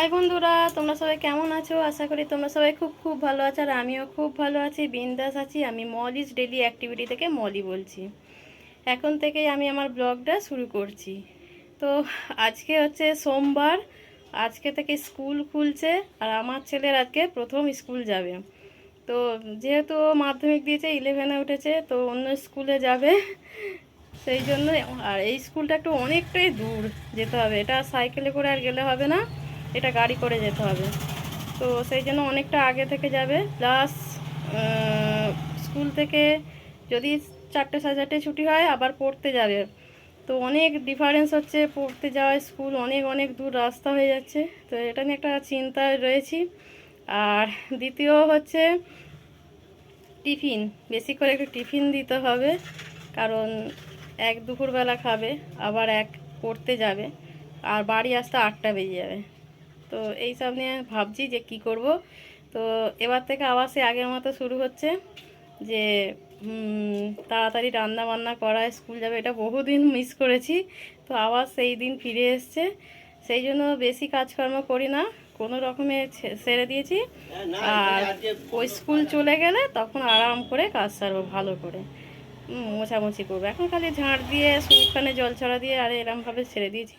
High বন্ধুরা, তোমরা সবাই কেমন আছো? আশা করি তোমরা সবাই খুব খুব ভালো আছো। আর আমিও খুব ভালো আছি, বিন্দাস আছি। আমি মলিজ ডেলি অ্যাক্টিভিটি থেকে মলি বলছি। এখন থেকেই আমি আমার ব্লগটা শুরু করছি। তো আজকে হচ্ছে সোমবার, আজকে থেকে স্কুল খুলছে। আর আমার ছেলের আজকে প্রথম স্কুল যাবে। তো যেহেতু ও মাধ্যমিক দিয়েছে, 11-এ উঠেছে, তো অন্য স্কুলে যাবে, সেই জন্য। আর এই স্কুলটা একটু অনেকটাই দূর যেতে হবে, এটা সাইকেলে করে আর গেলে হবে না, এটা গাড়ি করে যেতে হবে। তো সেই জন্য অনেকটা আগে থেকে যাবে। প্লাস স্কুল থেকে যদি 4-4:30 ছুটি হয়, আবার পড়তে যাবে। তো অনেক ডিফারেন্স হচ্ছে, পড়তে যাওয়া স্কুল অনেক অনেক দূর রাস্তা হয়ে যাচ্ছে। তো এটা নিয়ে একটা চিন্তায় রয়েছি। আর দ্বিতীয় হচ্ছে টিফিন, বেশি করে একটু টিফিন দিতে হবে, কারণ এক দুপুরবেলা খাবে, আবার এক পড়তে যাবে, আর বাড়ি আসতে 8টা বেজে যাবে। তো এই সব নিয়ে ভাবছি যে কি করব। তো এবার থেকে আবার সে আগের মতো শুরু হচ্ছে যে তাড়াতাড়ি রান্না বান্না করা, স্কুল যাবে, এটা বহুদিন মিস করেছি। তো আবার সেই দিন ফিরে এসছে। সেই জন্য বেশি কাজকর্ম করি না, কোনো রকমে সেরে দিয়েছি। আর ওই স্কুল চলে গেলে তখন আরাম করে কাজ সারবো ভালো করে, মোছামুছি করবো। এখন খালি ঝাঁট দিয়ে সুখানে জল ছড়া দিয়ে আর এরমভাবে ছেড়ে দিয়েছি।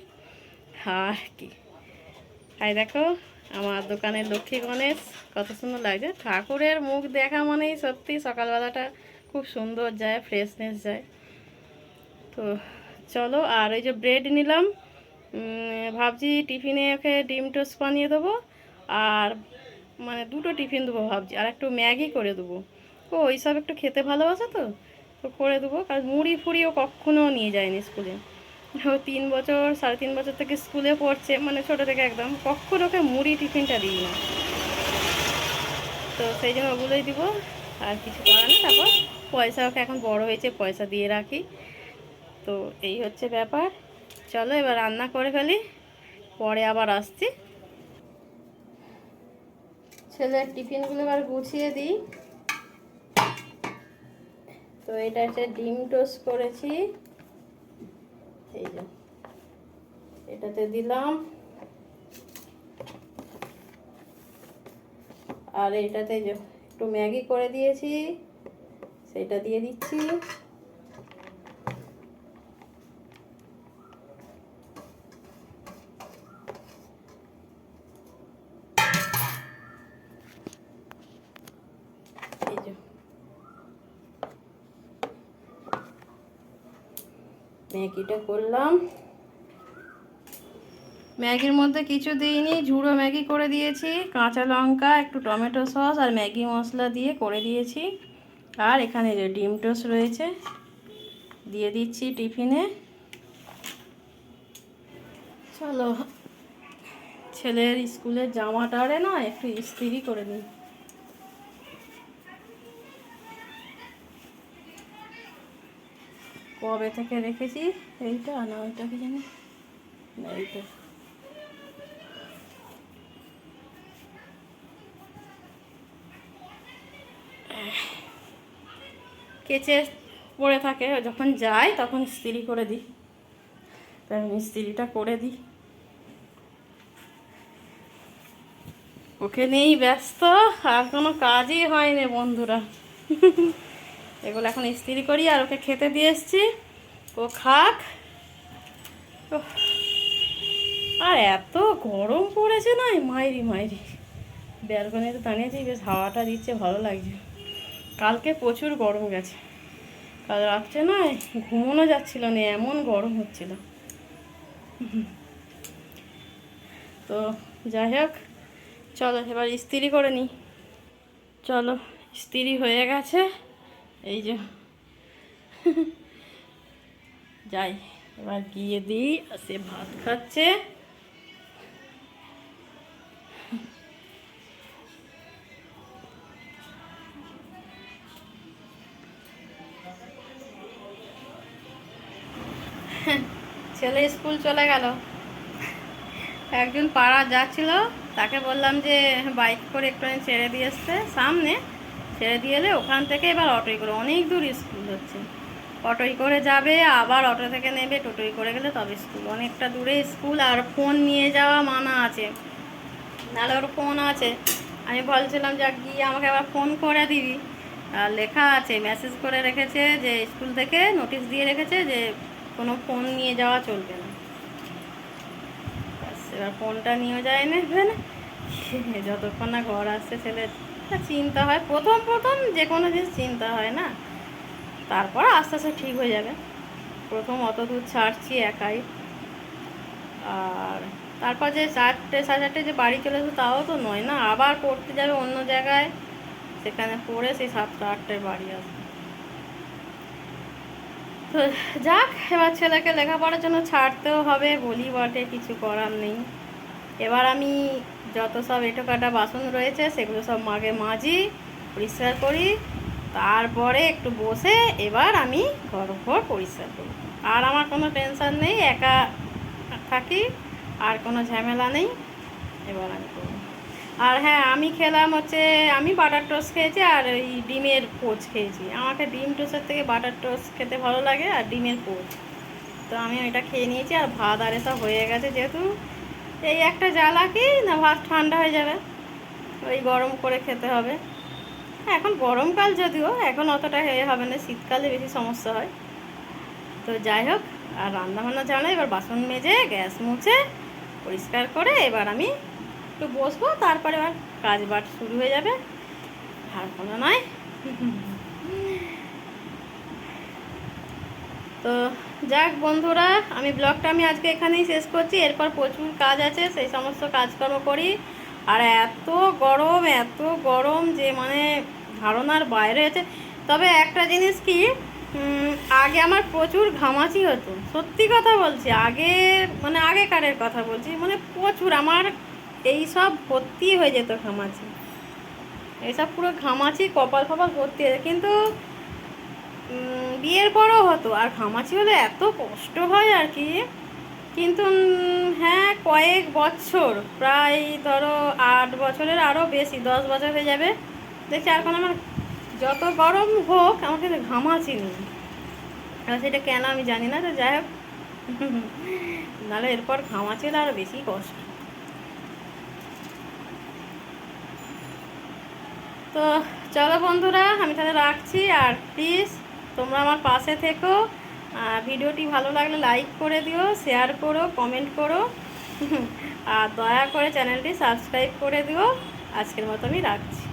আর কি, আর দেখো আমার দোকানের লক্ষ্মী গণেশ কত সুন্দর লাগছে। ঠাকুরের মুখ দেখা মানেই সত্যি সকালবেলাটা খুব সুন্দর যায়, ফ্রেশনেস যায়। তো চলো, আর ওই যে ব্রেড নিলাম, ভাবছি টিফিনে ওকে ডিম টোস্ট বানিয়ে দেবো। আর মানে 2টো টিফিন দেবো ভাবছি, আর একটু ম্যাগি করে দেবো। ও ওইসব একটু খেতে ভালোবাসে, তো তো করে দেবো। কারণ মুড়ি ফুড়িও কখনো নিয়ে যায়নি স্কুলে। ও 3 বছর 3.5 বছর থেকে স্কুলে পড়ছে, মানে ছোটো থেকে একদম, কখনো ওকে মুড়ি টিফিনটা দিই না। তো সেই জন্য ওগুলোই দিব, আর কিছু করার না। তারপর পয়সা, ওকে এখন বড় হয়েছে, পয়সা দিয়ে রাখি। তো এই হচ্ছে ব্যাপার। চলো এবার রান্না করে ফেলি, পরে আবার আসছি। ছেলের টিফিনগুলো এবার গুছিয়ে দিই। তো এটা হচ্ছে ডিম টোস্ট করেছি, এই যে এটাতে দিলাম। আর এটাতে যে একটু ম্যাগি করে দিয়েছি, সেটা দিয়ে দিচ্ছি। এই যে ম্যাগিটা করলাম। ম্যাগির মধ্যে কিছু দিইনি, ঝুড়ো ম্যাগি করে দিয়েছি, কাঁচা লঙ্কা, একটু টমেটো সস আর ম্যাগি মশলা দিয়ে করে দিয়েছি। আর এখানে যে ডিম টোস্ট রয়েছে, দিয়ে দিচ্ছি টিফিনে। চলো ছেলের স্কুলের জামাটারে না একটু ইস্ত্রি করে দিই। কবে থেকে রেখেছি, এইটা না ওইটা কি জানি না, এইটা। কেচে পড়ে থাকে, যখন যাই তখন ইস্ত্রি করে দিই, তাই ইস্ত্রিটা করে দিই। ওকে নিয়েই ব্যস্ত, আর কোনো কাজই হয়নি বন্ধুরা। এগুলো এখন ইস্ত্রি করি, আর ওকে খেতে দিয়ে এসছি, ও খাক। আর এত গরম পড়েছে না, মাইরি মাইরি। ব্যালকনিতে দাঁড়িয়েছি, বেশ হাওয়াটা দিচ্ছে, ভালো লাগছে। কালকে প্রচুর গরম গেছে, কাল রাত্রে না ঘুমোনো যাচ্ছিল না, এমন গরম হচ্ছিল। তো যাই হোক, চলো এবার ইস্ত্রি করে নিই। চলো ইস্ত্রি হয়ে গেছে, এই যে যাই এবার গিয়ে দিই। সে ভাত খাচ্ছে। ছেলে স্কুল চলে গেল। একজন পাড়া যাচ্ছিল, তাকে বললাম যে বাইক করে একটু ছেড়ে দিয়ে আসতে, সামনে ছেড়ে দিয়ে এলে ওখান থেকে এবার অটোই করে, অনেক দূর স্কুল হচ্ছে, অটোই করে যাবে, আবার অটো থেকে নেবে, টোটোই করে গেলে তবে স্কুল, অনেকটা দূরে স্কুল। আর ফোন নিয়ে যাওয়া মানা আছে, নাহলে ওর ফোন আছে, আমি বলছিলাম যে গিয়ে আমাকে আবার ফোন করে দিবি। আর লেখা আছে, মেসেজ করে রেখেছে যে স্কুল থেকে নোটিশ দিয়ে রেখেছে যে কোনো ফোন নিয়ে যাওয়া চলবে না। এবার ফোনটা নিয়েও যায় না যতক্ষণ না ঘর আসছে ছেলে চিন্তা হয়, প্রথম প্রথম যে কোনো জিনিস চিন্তা হয় না, তারপর আস্তে আস্তে ঠিক হয়ে যাবে। প্রথম অত দূর ছাড়ছি একাই, আর তারপর যে 4টে 4:30 যে বাড়ি চলে আসবে তাও তো নয় না, আবার পড়তে যাবে অন্য জায়গায়, সেখানে পড়ে সেই 7টা 8টায় বাড়ি আসবে। তো যাক, এবার ছেলেকে লেখাপড়ার জন্য ছাড়তেও হবে, বলি বটে, কিছু করার নেই। এবার আমি যত সব এঁটোকাটা বাসন রয়েছে সেগুলো সব মাগে মাজি, পরিষ্কার করি, তারপরে একটু বসে এবার আমি ঘর পরিষ্কার করি। আর আমার কোনো টেনশান নেই, একা থাকি, আর কোনো ঝামেলা নেই। এবার আমি করব। আর হ্যাঁ, আমি খেলাম হচ্ছে, আমি বাটার টোস্ট খেয়েছি আর ওই ডিমের পোচ খেয়েছি। আমাকে ডিম টোস্টের থেকে বাটার টোস্ট খেতে ভালো লাগে, আর ডিমের পোচ, তো আমি ওইটা খেয়ে নিয়েছি। আর ভাত আর এসব হয়ে গেছে, যেহেতু এই একটা জ্বালা কি না, ভাত ঠান্ডা হয়ে যাবে, ওই গরম করে খেতে হবে। এখন গরমকাল, যদিও এখন অতটা হবে না, শীতকালে বেশি সমস্যা হয়। তো যাই হোক, আর রান্নাবান্না জানা, এবার বাসন মেজে গ্যাস মুছে পরিষ্কার করে এবার আমি একটু বসবো, তারপরে আবার কাজ বাট শুরু হয়ে যাবে, আর কোনো নয়। তো যাক বন্ধুরা, আমি ব্লগটা আমি আজকে এখানেই শেষ করছি। এরপর প্রচুর কাজ আছে, সেই সমস্ত কাজকর্ম করি। আর এত গরম যে মানে ধারণার বাইরে আছে। তবে একটা জিনিস কি, আগে আমার প্রচুর ঘামাচি হতো, সত্যি কথা বলছি, আগে মানে আগেকারের কথা বলছি, মানে প্রচুর আমার এইসব ভর্তি হয়ে যেত ঘামাচি, এইসব পুরো ঘামাচি, কপাল ফপাল ভর্তি হয়ে যেত। কিন্তু বিয়ের পরও হতো, আর ঘামাচি হলে এত কষ্ট হয় আর কি। কিন্তু হ্যাঁ, কয়েক বছর, প্রায় ধরো 8 বছরের আরও বেশি, 10 বছর হয়ে যাবে, দেখছি এখন আমার যত গরম হোক আমার কিন্তু ঘামাচি নেই। আর সেটা কেন আমি জানি না, তো যাই হোক, নাহলে এরপর ঘামাচি হলে আরও বেশি কষ্ট। তো চলো বন্ধুরা, আমি তাহলে রাখছি। আর প্লিজ তোমরা আমার পাশে থেকো, ভিডিওটি ভালো লাগলে লাইক করে দিও, শেয়ার করো, কমেন্ট করো, আর দয়া করে চ্যানেলটি সাবস্ক্রাইব করে দিও। আজকের মতো আমি রাখছি।